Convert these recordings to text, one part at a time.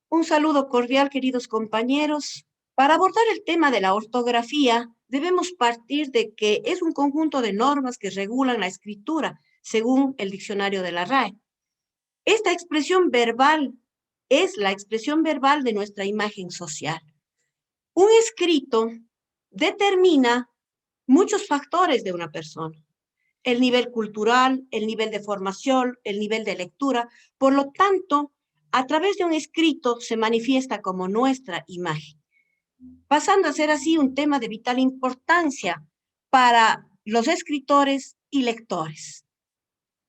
Un saludo cordial, queridos compañeros. Para abordar el tema de la ortografía, debemos partir de que es un conjunto de normas que regulan la escritura, según el diccionario de la RAE. Esta expresión verbal es la expresión verbal de nuestra imagen social. Un escrito determina muchos factores de una persona: el nivel cultural, el nivel de formación, el nivel de lectura. Por lo tanto, a través de un escrito se manifiesta como nuestra imagen, pasando a ser así un tema de vital importancia para los escritores y lectores.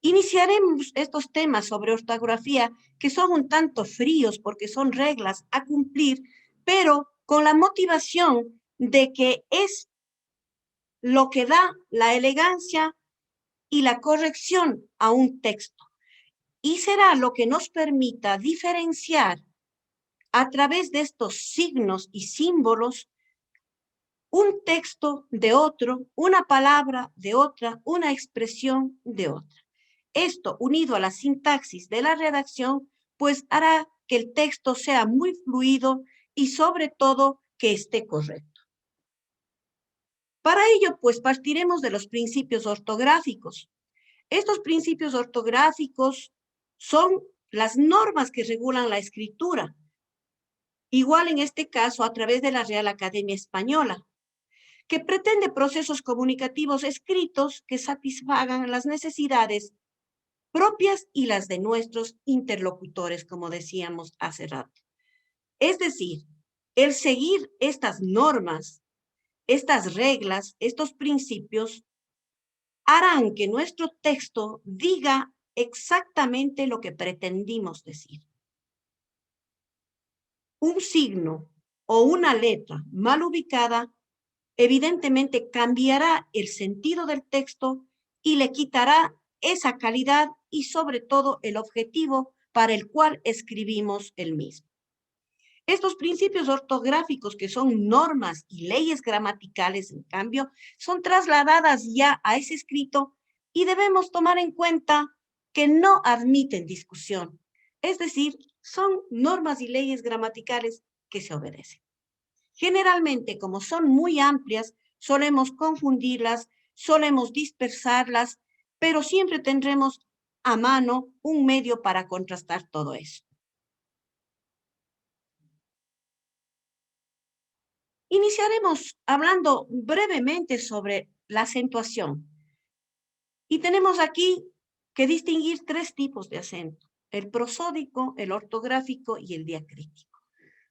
Iniciaremos estos temas sobre ortografía que son un tanto fríos porque son reglas a cumplir, pero con la motivación de que es lo que da la elegancia y la corrección a un texto, y será lo que nos permita diferenciar a través de estos signos y símbolos un texto de otro, una palabra de otra, una expresión de otra. Esto, unido a la sintaxis de la redacción, pues hará que el texto sea muy fluido y sobre todo que esté correcto. Para ello, pues partiremos de los principios ortográficos. Estos principios ortográficos son las normas que regulan la escritura, igual en este caso a través de la Real Academia Española, que pretende procesos comunicativos escritos que satisfagan las necesidades propias y las de nuestros interlocutores, como decíamos hace rato. Es decir, el seguir estas normas, estas reglas, estos principios, harán que nuestro texto diga exactamente lo que pretendimos decir. Un signo o una letra mal ubicada evidentemente cambiará el sentido del texto y le quitará esa calidad y sobre todo el objetivo para el cual escribimos el mismo. Estos principios ortográficos, que son normas y leyes gramaticales, en cambio, son trasladadas ya a ese escrito y debemos tomar en cuenta que no admiten discusión. Es decir, son normas y leyes gramaticales que se obedecen. Generalmente, como son muy amplias, solemos confundirlas, solemos dispersarlas, pero siempre tendremos a mano un medio para contrastar todo eso. Iniciaremos hablando brevemente sobre la acentuación. Y tenemos aquí que distinguir tres tipos de acento: el prosódico, el ortográfico y el diacrítico.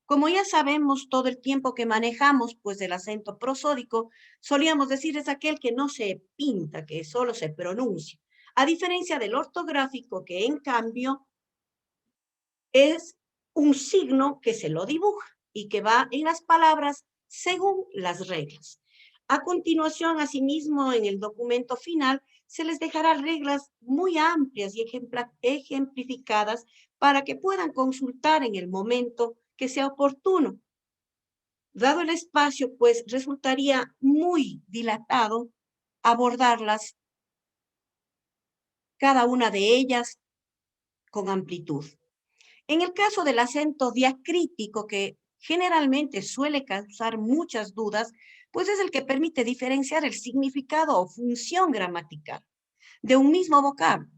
Como ya sabemos, todo el tiempo que manejamos, pues el acento prosódico, solíamos decir es aquel que no se pinta, que solo se pronuncia, a diferencia del ortográfico, que en cambio es un signo que se lo dibuja y que va en las palabras según las reglas. A continuación, asimismo, en el documento final, se les dejará reglas muy amplias y ejemplificadas para que puedan consultar en el momento que sea oportuno. Dado el espacio, pues resultaría muy dilatado abordarlas, cada una de ellas, con amplitud. En el caso del acento diacrítico, que generalmente suele causar muchas dudas, pues es el que permite diferenciar el significado o función gramatical de un mismo vocablo.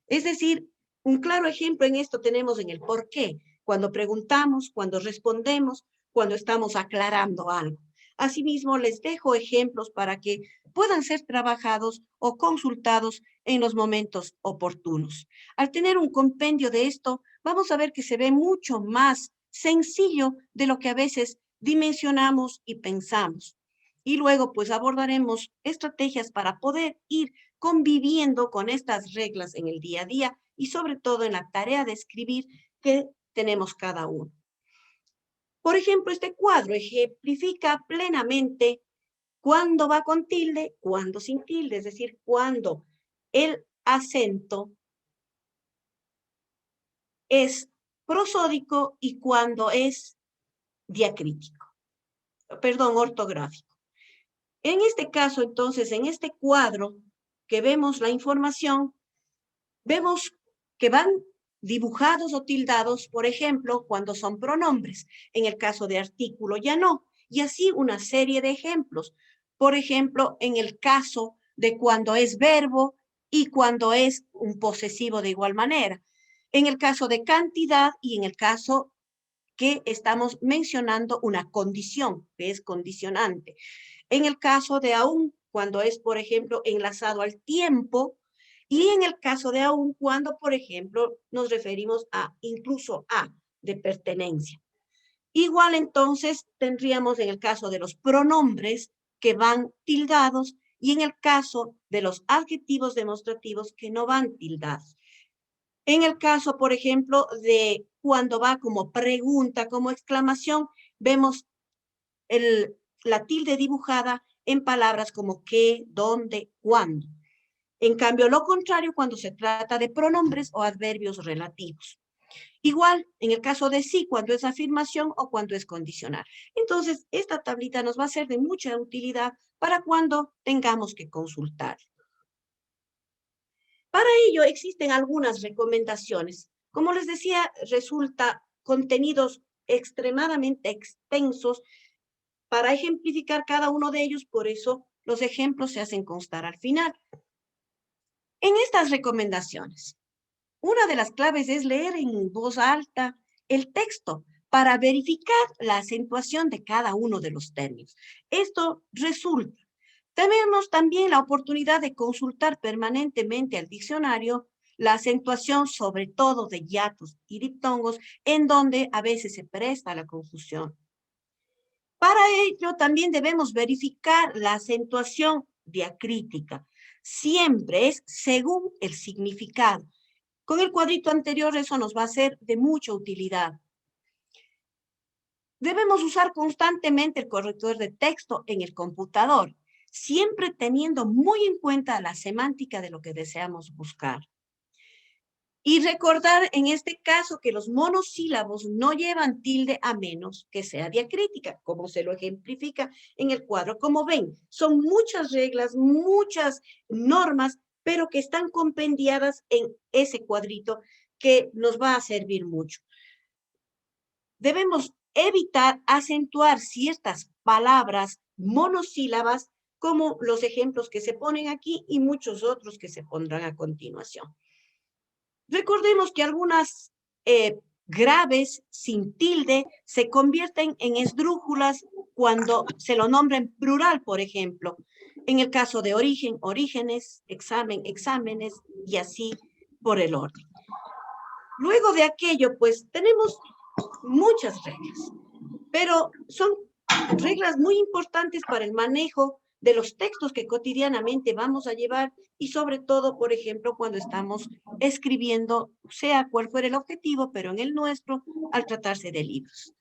Es decir, un claro ejemplo en esto tenemos en el por qué, cuando preguntamos, cuando respondemos, cuando estamos aclarando algo. Asimismo, les dejo ejemplos para que puedan ser trabajados o consultados en los momentos oportunos. Al tener un compendio de esto, vamos a ver que se ve mucho más sencillo de lo que a veces dimensionamos y pensamos. Y luego, pues abordaremos estrategias para poder ir conviviendo con estas reglas en el día a día y sobre todo en la tarea de escribir que tenemos cada uno. Por ejemplo, este cuadro ejemplifica plenamente cuándo va con tilde, cuándo sin tilde, es decir, cuándo el acento es prosódico y cuándo es diacrítico, perdón, ortográfico. En este caso, entonces, en este cuadro que vemos la información, vemos que van dibujados o tildados, por ejemplo, cuando son pronombres. En el caso de artículo ya no. Y así una serie de ejemplos. Por ejemplo, en el caso de cuando es verbo y cuando es un posesivo de igual manera. En el caso de cantidad y en el caso que estamos mencionando una condición, que es condicionante. En el caso de aún, cuando es, por ejemplo, enlazado al tiempo, y en el caso de aún, cuando, por ejemplo, nos referimos a incluso a de pertenencia. Igual entonces tendríamos en el caso de los pronombres que van tildados y en el caso de los adjetivos demostrativos que no van tildados. En el caso, por ejemplo, de cuando va como pregunta, como exclamación, vemos la tilde dibujada en palabras como qué, dónde, cuándo. En cambio, lo contrario cuando se trata de pronombres o adverbios relativos. Igual, en el caso de sí, cuando es afirmación o cuando es condicional. Entonces, esta tablita nos va a ser de mucha utilidad para cuando tengamos que consultar. Para ello existen algunas recomendaciones. Como les decía, resulta contenidos extremadamente extensos para ejemplificar cada uno de ellos, por eso los ejemplos se hacen constar al final. En estas recomendaciones, una de las claves es leer en voz alta el texto para verificar la acentuación de cada uno de los términos. Esto resulta. Tenemos también la oportunidad de consultar permanentemente al diccionario la acentuación, sobre todo de hiatos y diptongos, en donde a veces se presta la confusión. Para ello también debemos verificar la acentuación diacrítica. Siempre es según el significado. Con el cuadrito anterior eso nos va a ser de mucha utilidad. Debemos usar constantemente el corrector de texto en el computador, siempre teniendo muy en cuenta la semántica de lo que deseamos buscar. Y recordar en este caso que los monosílabos no llevan tilde a menos que sea diacrítica, como se lo ejemplifica en el cuadro. Como ven, son muchas reglas, muchas normas, pero que están compendiadas en ese cuadrito que nos va a servir mucho. Debemos evitar acentuar ciertas palabras monosílabas, como los ejemplos que se ponen aquí y muchos otros que se pondrán a continuación. Recordemos que algunas graves sin tilde se convierten en esdrújulas cuando se lo nombra en plural, por ejemplo. En el caso de origen, orígenes, examen, exámenes y así por el orden. Luego de aquello, pues tenemos muchas reglas, pero son reglas muy importantes para el manejo de los textos que cotidianamente vamos a llevar y sobre todo, por ejemplo, cuando estamos escribiendo, sea cual fuera el objetivo, pero en el nuestro, al tratarse de libros.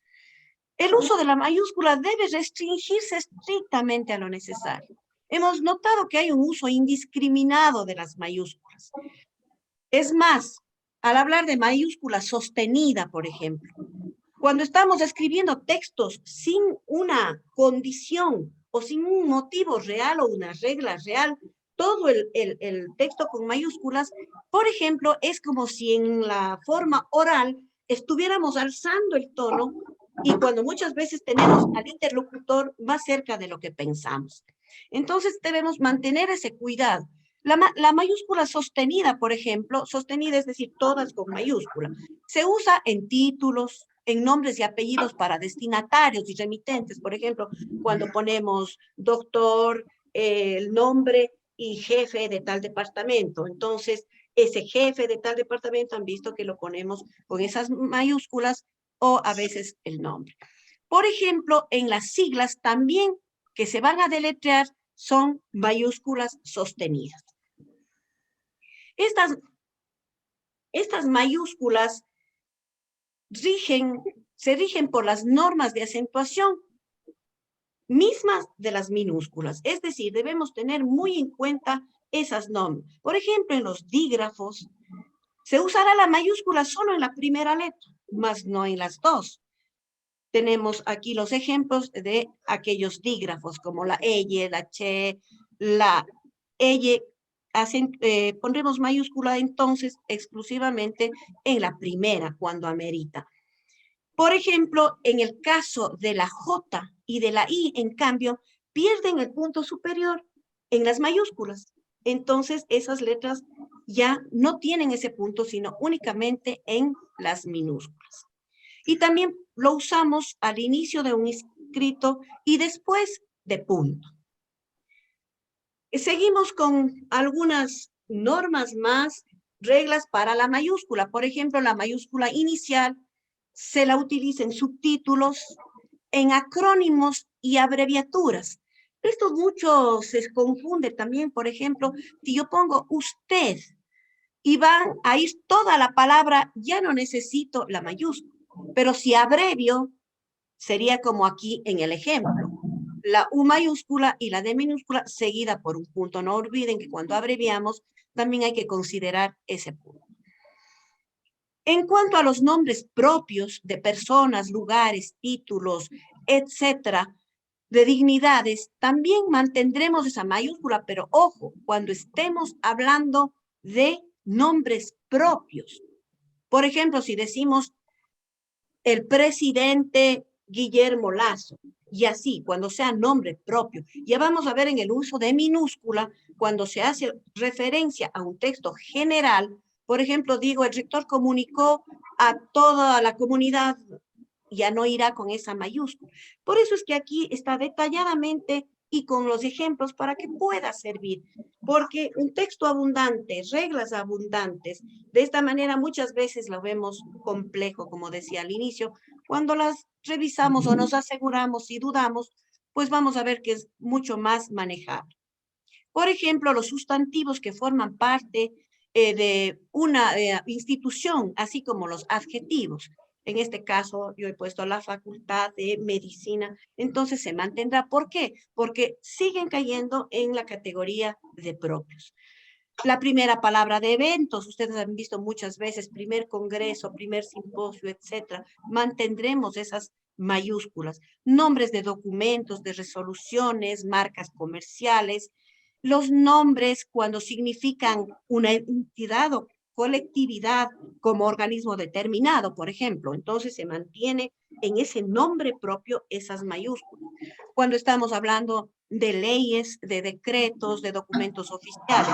El uso de la mayúscula debe restringirse estrictamente a lo necesario. Hemos notado que hay un uso indiscriminado de las mayúsculas. Es más, al hablar de mayúscula sostenida, por ejemplo, cuando estamos escribiendo textos sin una condición o sin un motivo real o una regla real, todo el texto con mayúsculas, por ejemplo, es como si en la forma oral estuviéramos alzando el tono y cuando muchas veces tenemos al interlocutor más cerca de lo que pensamos. Entonces debemos mantener ese cuidado. La mayúscula sostenida, por ejemplo, sostenida es decir, todas con mayúscula, se usa en títulos, en nombres y apellidos para destinatarios y remitentes. Por ejemplo, cuando ponemos doctor, el nombre y jefe de tal departamento. Entonces, ese jefe de tal departamento han visto que lo ponemos con esas mayúsculas o a veces el nombre. Por ejemplo, en las siglas también que se van a deletrear son mayúsculas sostenidas. Estas mayúsculas se rigen por las normas de acentuación mismas de las minúsculas. Es decir, debemos tener muy en cuenta esas normas. Por ejemplo, en los dígrafos, se usará la mayúscula solo en la primera letra, más no en las dos. Tenemos aquí los ejemplos de aquellos dígrafos, como la eye, la che, la eye pondremos mayúscula entonces exclusivamente en la primera cuando amerita. Por ejemplo, en el caso de la J y de la I, en cambio, pierden el punto superior en las mayúsculas. Entonces, esas letras ya no tienen ese punto, sino únicamente en las minúsculas. Y también lo usamos al inicio de un escrito y después de punto. Seguimos con algunas normas más, reglas para la mayúscula. Por ejemplo, la mayúscula inicial se la utiliza en subtítulos, en acrónimos y abreviaturas. Esto mucho se confunde también, por ejemplo, si yo pongo usted y van a ir toda la palabra, ya no necesito la mayúscula. Pero si abrevio, sería como aquí en el ejemplo. La U mayúscula y la D minúscula seguida por un punto. No olviden que cuando abreviamos, también hay que considerar ese punto. En cuanto a los nombres propios de personas, lugares, títulos, etcétera, de dignidades, también mantendremos esa mayúscula, pero ojo, cuando estemos hablando de nombres propios. Por ejemplo, si decimos el presidente Guillermo Lazo, y así, cuando sea nombre propio. Ya vamos a ver en el uso de minúscula, cuando se hace referencia a un texto general, por ejemplo, digo, el rector comunicó a toda la comunidad, ya no irá con esa mayúscula. Por eso es que aquí está detalladamente y con los ejemplos para que pueda servir. Porque un texto abundante, reglas abundantes, de esta manera muchas veces lo vemos complejo, como decía al inicio. Cuando las revisamos o nos aseguramos y dudamos, pues vamos a ver que es mucho más manejable. Por ejemplo, los sustantivos que forman parte de una institución, así como los adjetivos. En este caso, yo he puesto la facultad de medicina, entonces se mantendrá. ¿Por qué? Porque siguen cayendo en la categoría de propios. La primera palabra de eventos, ustedes han visto muchas veces, primer congreso, primer simposio, etcétera. Mantendremos esas mayúsculas. Nombres de documentos, de resoluciones, marcas comerciales. Los nombres cuando significan una entidad o colectividad como organismo determinado, por ejemplo. Entonces se mantiene en ese nombre propio esas mayúsculas. Cuando estamos hablando de leyes, de decretos, de documentos oficiales.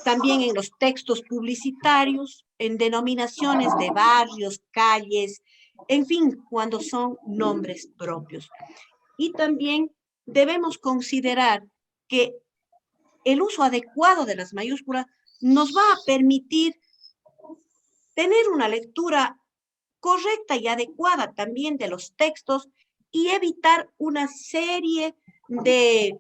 También en los textos publicitarios, en denominaciones de barrios, calles, en fin, cuando son nombres propios. Y también debemos considerar que el uso adecuado de las mayúsculas nos va a permitir tener una lectura correcta y adecuada también de los textos y evitar una serie de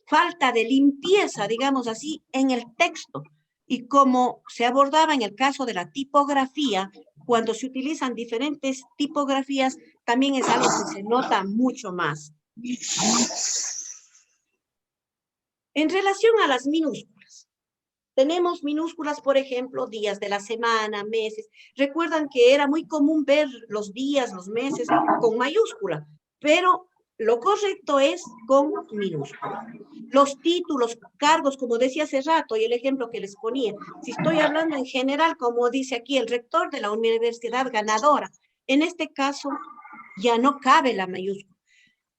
falta de limpieza, digamos así, en el texto. Y como se abordaba en el caso de la tipografía, cuando se utilizan diferentes tipografías, también es algo que se nota mucho más. En relación a las minúsculas, tenemos minúsculas, por ejemplo, días de la semana, meses. Recuerdan que era muy común ver los días, los meses con mayúscula, pero lo correcto es con minúscula. Los títulos, cargos, como decía hace rato, y el ejemplo que les ponía, si estoy hablando en general, como dice aquí, el rector de la universidad ganadora, en este caso ya no cabe la mayúscula,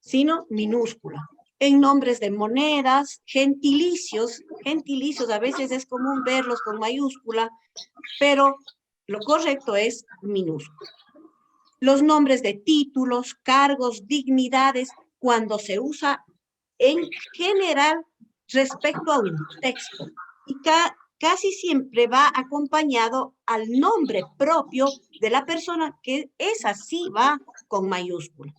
sino minúscula. En nombres de monedas, gentilicios a veces es común verlos con mayúscula, pero lo correcto es minúscula. Los nombres de títulos, cargos, dignidades, cuando se usa en general respecto a un texto. Y casi siempre va acompañado al nombre propio de la persona, que esa sí va con mayúscula.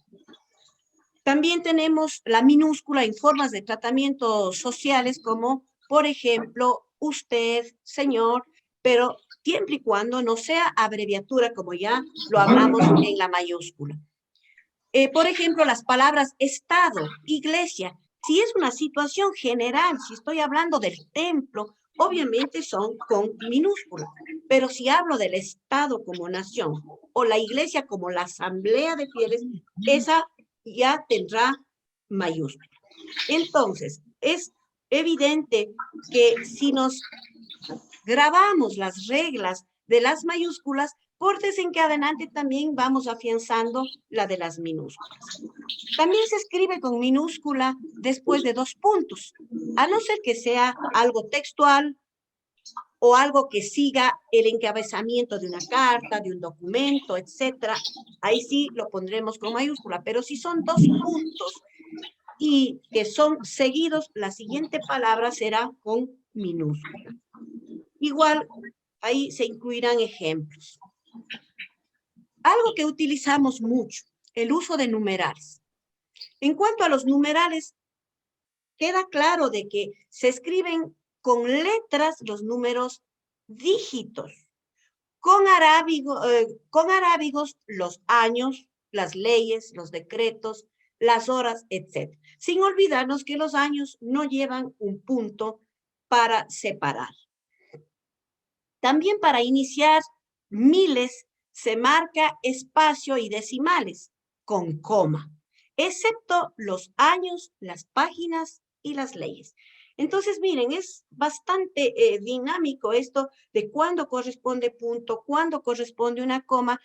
También tenemos la minúscula en formas de tratamientos sociales como, por ejemplo, usted, señor, pero siempre y cuando no sea abreviatura, como ya lo hablamos en la mayúscula. Por ejemplo, las palabras Estado, iglesia. Si es una situación general, si estoy hablando del templo, obviamente son con minúscula. Pero si hablo del Estado como nación o la iglesia como la asamblea de fieles, esa ya tendrá mayúscula. Entonces, es evidente que si nos grabamos las reglas de las mayúsculas, por desencadenante también vamos afianzando la de las minúsculas. También se escribe con minúscula después de 2 puntos, a no ser que sea algo textual o algo que siga el encabezamiento de una carta, de un documento, etcétera. Ahí sí lo pondremos con mayúscula, pero si son 2 puntos y que son seguidos, la siguiente palabra será con minúscula. Igual, ahí se incluirán ejemplos. Algo que utilizamos mucho, el uso de numerales. En cuanto a los numerales, queda claro de que se escriben con letras los números dígitos, con arábigos los años, las leyes, los decretos, las horas, etc. Sin olvidarnos que los años no llevan un punto para separar. También para iniciar miles se marca espacio y decimales con coma, excepto los años, las páginas y las leyes. Entonces, miren, es bastante dinámico esto de cuándo corresponde punto, cuándo corresponde una coma.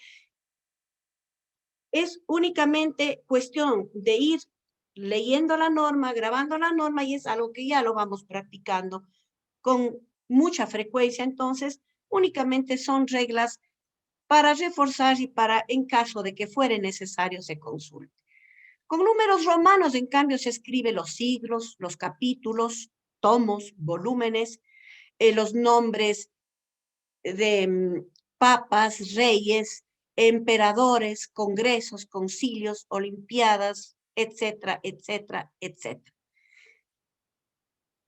Es únicamente cuestión de ir leyendo la norma, grabando la norma, y es algo que ya lo vamos practicando con mucha frecuencia. Entonces, únicamente son reglas para reforzar y para, en caso de que fuere necesario, se consulte. Con números romanos, en cambio, se escribe los siglos, los capítulos, tomos, volúmenes, los nombres de papas, reyes, emperadores, congresos, concilios, olimpiadas, etcétera, etcétera, etcétera.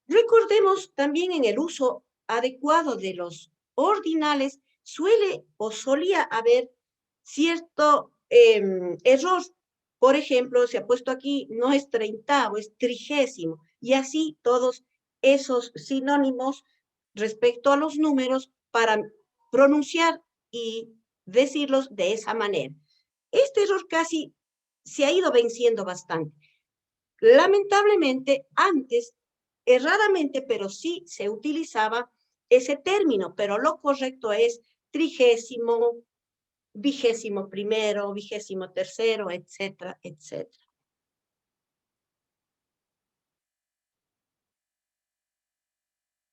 Recordemos también en el uso adecuado de los ordinales, suele o solía haber cierto error. Por ejemplo, se ha puesto aquí, no es treintavo, es trigésimo, y así todos esos sinónimos respecto a los números para pronunciar y decirlos de esa manera. Este error casi se ha ido venciendo bastante. Lamentablemente, antes, erradamente, pero sí se utilizaba ese término, pero lo correcto es trigésimo, vigésimo primero, vigésimo tercero, etcétera, etcétera.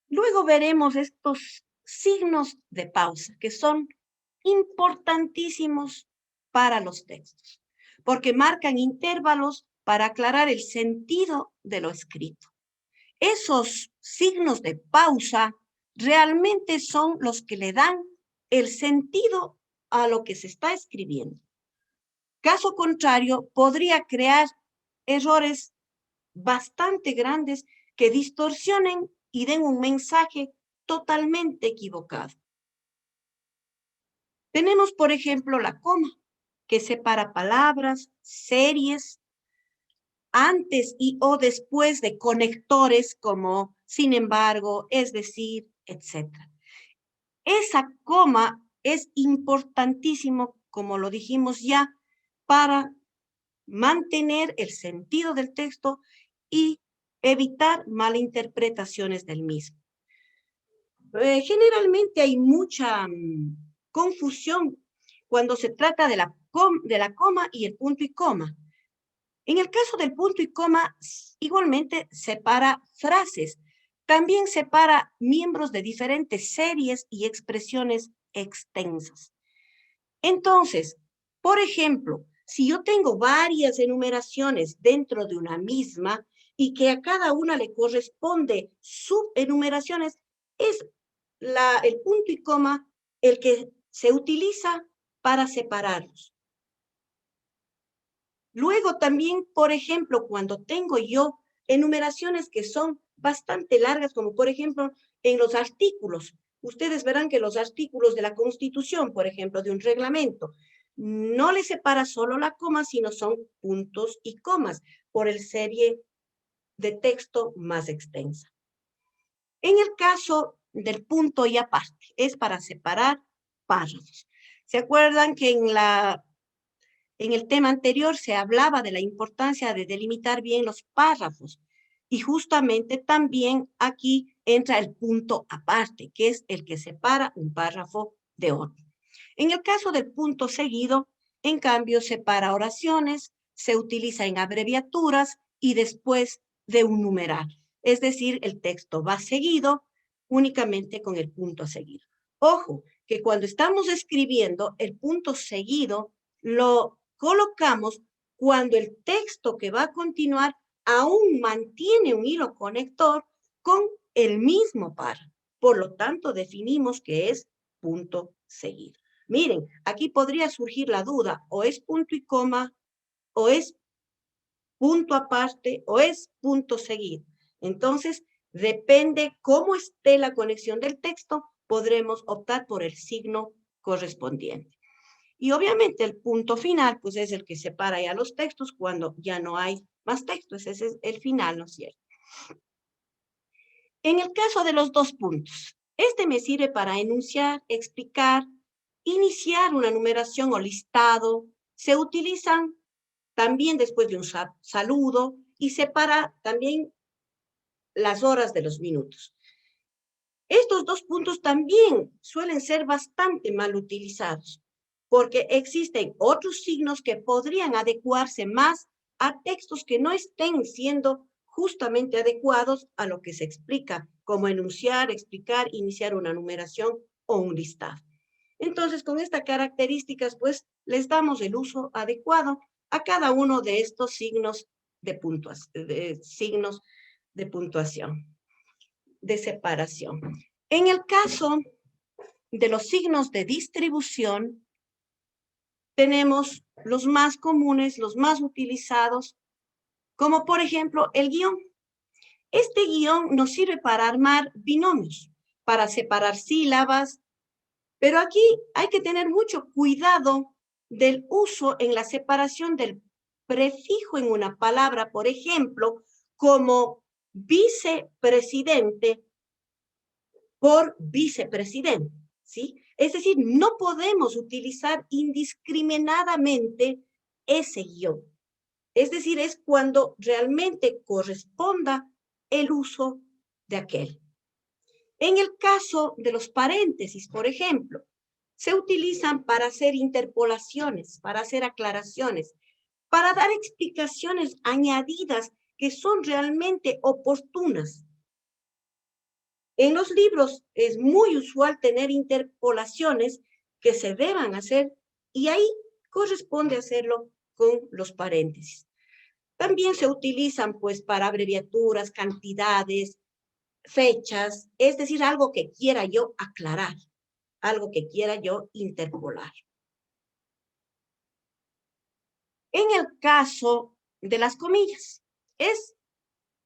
Luego veremos estos signos de pausa, que son importantísimos para los textos, porque marcan intervalos para aclarar el sentido de lo escrito. Esos signos de pausa realmente son los que le dan el sentido a lo que se está escribiendo. Caso contrario, podría crear errores bastante grandes que distorsionen y den un mensaje totalmente equivocado. Tenemos, por ejemplo, la coma, que separa palabras, series, antes y o después de conectores como sin embargo, es decir, etc. Esa coma es importantísimo, como lo dijimos ya, para mantener el sentido del texto y evitar malinterpretaciones del mismo. Generalmente hay mucha confusión cuando se trata de la coma y el punto y coma. En el caso del punto y coma, igualmente separa frases. También separa miembros de diferentes series y expresiones extensas. Entonces, por ejemplo, si yo tengo varias enumeraciones dentro de una misma y que a cada una le corresponde subenumeraciones, es el punto y coma el que se utiliza para separarlos. Luego también, por ejemplo, cuando tengo yo enumeraciones que son bastante largas, como por ejemplo en los artículos, ustedes verán que los artículos de la Constitución, por ejemplo, de un reglamento, no le separa solo la coma, sino son puntos y comas por el serie de texto más extensa. En el caso del punto y aparte, es para separar párrafos. ¿Se acuerdan que en el tema anterior se hablaba de la importancia de delimitar bien los párrafos? Y justamente también aquí entra el punto aparte, que es el que separa un párrafo de otro. En el caso del punto seguido, en cambio, separa oraciones, se utiliza en abreviaturas y después de un numeral. Es decir, el texto va seguido únicamente con el punto seguido. Ojo, que cuando estamos escribiendo, el punto seguido lo colocamos cuando el texto que va a continuar aún mantiene un hilo conector con el mismo párrafo. Por lo tanto, definimos que es punto seguido. Miren, aquí podría surgir la duda, o es punto y coma, o es punto aparte, o es punto seguido. Entonces, depende cómo esté la conexión del texto, podremos optar por el signo correspondiente. Y obviamente el punto final, pues es el que separa ya los textos cuando ya no hay más textos. Ese es el final, ¿no es cierto? En el caso de los dos puntos, este me sirve para enunciar, explicar, iniciar una numeración o listado. Se utilizan también después de un saludo y separa también las horas de los minutos. Estos dos puntos también suelen ser bastante mal utilizados, porque existen otros signos que podrían adecuarse más a textos que no estén siendo justamente adecuados a lo que se explica, como enunciar, explicar, iniciar una numeración o un listado. Entonces, con estas características, pues, les damos el uso adecuado a cada uno de estos signos de puntuación, de separación. En el caso de los signos de distribución, tenemos los más comunes, los más utilizados, como por ejemplo el guión. Este guión nos sirve para armar binomios, para separar sílabas, pero aquí hay que tener mucho cuidado del uso en la separación del prefijo en una palabra, por ejemplo, como vicepresidente por vicepresidente, ¿sí? Es decir, no podemos utilizar indiscriminadamente ese guión. Es decir, es cuando realmente corresponda el uso de aquel. En el caso de los paréntesis, por ejemplo, se utilizan para hacer interpolaciones, para hacer aclaraciones, para dar explicaciones añadidas que son realmente oportunas. En los libros es muy usual tener interpolaciones que se deban hacer y ahí corresponde hacerlo con los paréntesis. También se utilizan pues para abreviaturas, cantidades, fechas, es decir, algo que quiera yo aclarar, algo que quiera yo interpolar. En el caso de las comillas, es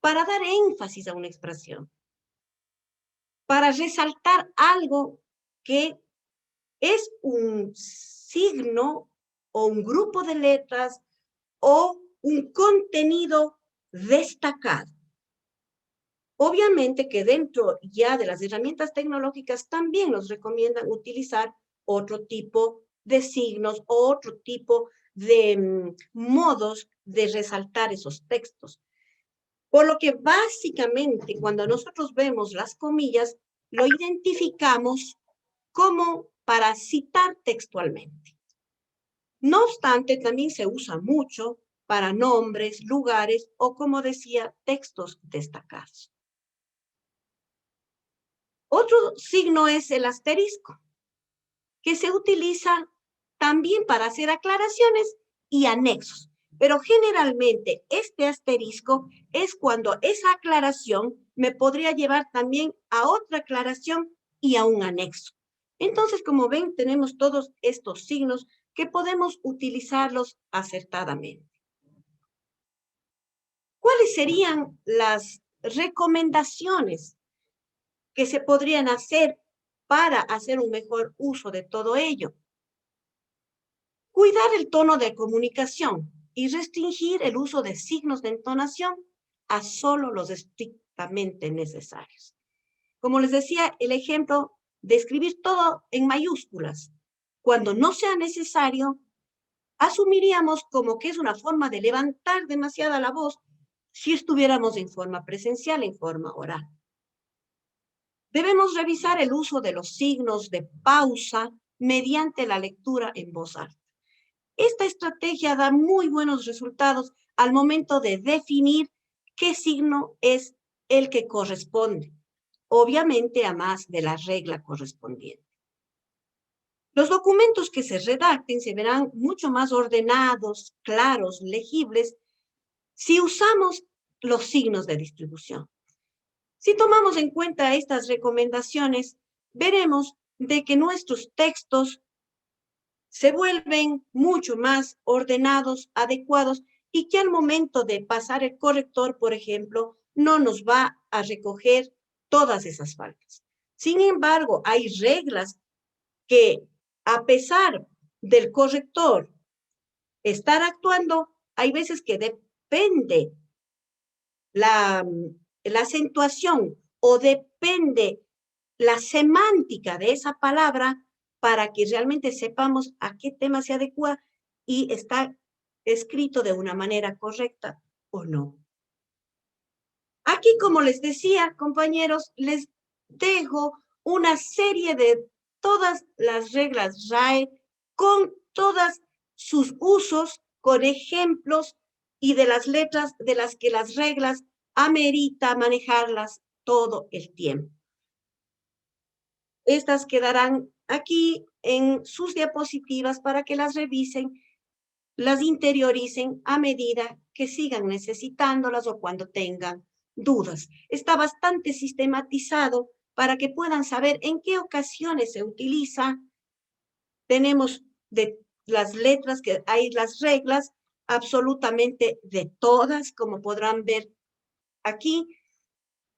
para dar énfasis a una expresión, para resaltar algo que es un signo o un grupo de letras o un contenido destacado. Obviamente que dentro ya de las herramientas tecnológicas también nos recomiendan utilizar otro tipo de signos o otro tipo de modos de resaltar esos textos. Por lo que básicamente cuando nosotros vemos las comillas, lo identificamos como para citar textualmente. No obstante, también se usa mucho para nombres, lugares o, como decía, textos destacados. Otro signo es el asterisco, que se utiliza también para hacer aclaraciones y anexos. Pero generalmente este asterisco es cuando esa aclaración me podría llevar también a otra aclaración y a un anexo. Entonces, como ven, tenemos todos estos signos que podemos utilizarlos acertadamente. ¿Cuáles serían las recomendaciones que se podrían hacer para hacer un mejor uso de todo ello? Cuidar el tono de comunicación y restringir el uso de signos de entonación a solo los estrictamente necesarios. Como les decía, el ejemplo de escribir todo en mayúsculas. Cuando no sea necesario, asumiríamos como que es una forma de levantar demasiada la voz si estuviéramos en forma presencial, en forma oral. Debemos revisar el uso de los signos de pausa mediante la lectura en voz alta. Esta estrategia da muy buenos resultados al momento de definir qué signo es el que corresponde, obviamente a más de la regla correspondiente. Los documentos que se redacten se verán mucho más ordenados, claros, legibles, si usamos los signos de distribución. Si tomamos en cuenta estas recomendaciones, veremos de que nuestros textos se vuelven mucho más ordenados, adecuados, y que al momento de pasar el corrector, por ejemplo, no nos va a recoger todas esas faltas. Sin embargo, hay reglas que, a pesar del corrector estar actuando, hay veces que depende la acentuación o depende la semántica de esa palabra para que realmente sepamos a qué tema se adecua y está escrito de una manera correcta o no. Aquí, como les decía, compañeros, les dejo una serie de todas las reglas RAE con todos sus usos, con ejemplos y de las letras de las que las reglas amerita manejarlas todo el tiempo. Estas quedarán aquí en sus diapositivas para que las revisen, las interioricen a medida que sigan necesitándolas o cuando tengan dudas. Está bastante sistematizado para que puedan saber en qué ocasiones se utiliza. Tenemos de las letras que hay las reglas absolutamente de todas, como podrán ver aquí.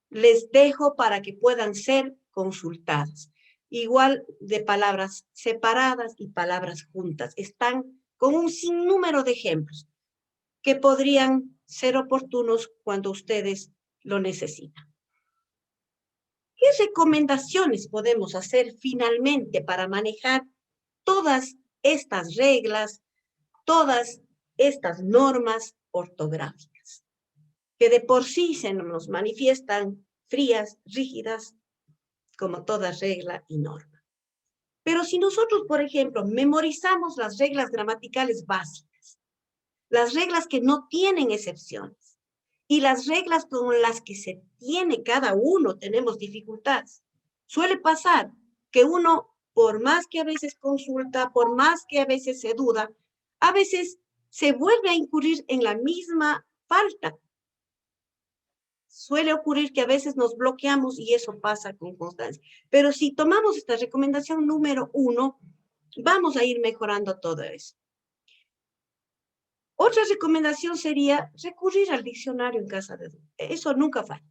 Les dejo para que puedan ser consultadas. Igual de palabras separadas y palabras juntas. Están con un sinnúmero de ejemplos que podrían ser oportunos cuando ustedes lo necesitan. ¿Qué recomendaciones podemos hacer finalmente para manejar todas estas reglas, todas estas normas ortográficas, que de por sí se nos manifiestan frías, rígidas, como toda regla y norma? Pero si nosotros, por ejemplo, memorizamos las reglas gramaticales básicas, las reglas que no tienen excepciones, y las reglas con las que se tiene cada uno, tenemos dificultades. Suele pasar que uno, por más que a veces consulta, por más que a veces se duda, a veces se vuelve a incurrir en la misma falta. Suele ocurrir que a veces nos bloqueamos y eso pasa con constancia. Pero si tomamos esta recomendación número 1, vamos a ir mejorando todo eso. Otra recomendación sería recurrir al diccionario en caso de duda. Eso nunca falla.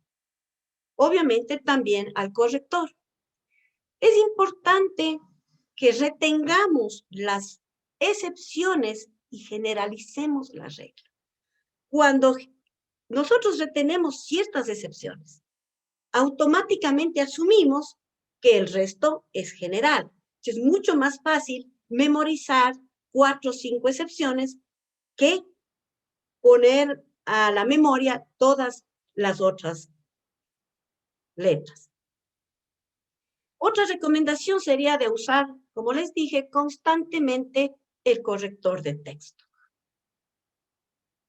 Obviamente también al corrector. Es importante que retengamos las excepciones y generalicemos la regla. Cuando nosotros retenemos ciertas excepciones, automáticamente asumimos que el resto es general. Es mucho más fácil memorizar 4 o 5 excepciones que poner a la memoria todas las otras letras. Otra recomendación sería de usar, como les dije, constantemente el corrector de texto.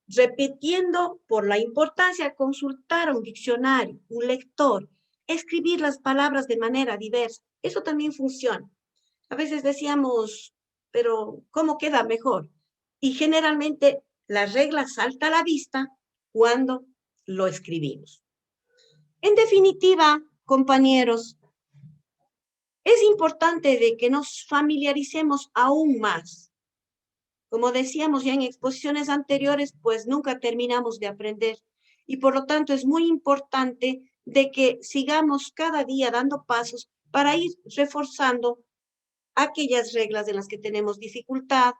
Repitiendo por la importancia de consultar un diccionario, un lector, escribir las palabras de manera diversa. Eso también funciona. A veces decíamos, pero ¿cómo queda mejor? Y generalmente la regla salta a la vista cuando lo escribimos. En definitiva, compañeros, es importante de que nos familiaricemos aún más. Como decíamos ya en exposiciones anteriores, pues nunca terminamos de aprender y por lo tanto es muy importante de que sigamos cada día dando pasos para ir reforzando aquellas reglas en las que tenemos dificultad,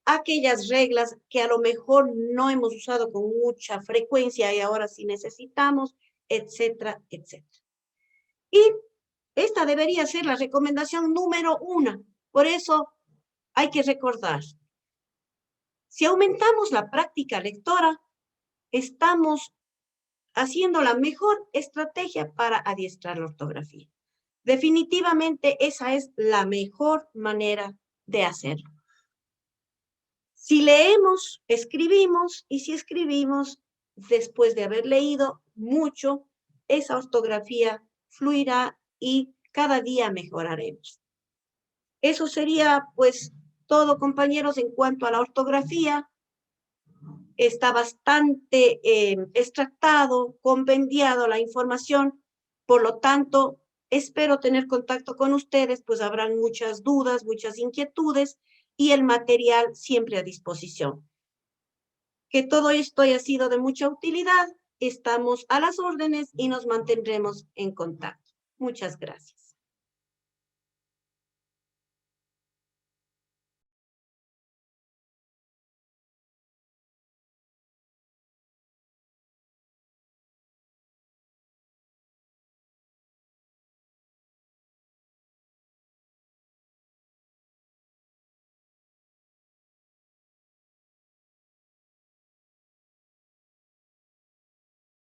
aquellas reglas que a lo mejor no hemos usado con mucha frecuencia y ahora sí necesitamos, etcétera, etcétera. Y esta debería ser la recomendación número 1. Por eso hay que recordar, si aumentamos la práctica lectora, estamos haciendo la mejor estrategia para adiestrar la ortografía. Definitivamente esa es la mejor manera de hacerlo. Si leemos, escribimos, y si escribimos, después de haber leído mucho, esa ortografía fluirá y cada día mejoraremos. Eso sería, pues, todo, compañeros, en cuanto a la ortografía. Está bastante extractado, compendiado la información, por lo tanto, espero tener contacto con ustedes, pues habrán muchas dudas, muchas inquietudes y el material siempre a disposición. Que todo esto haya sido de mucha utilidad, estamos a las órdenes y nos mantendremos en contacto. Muchas gracias.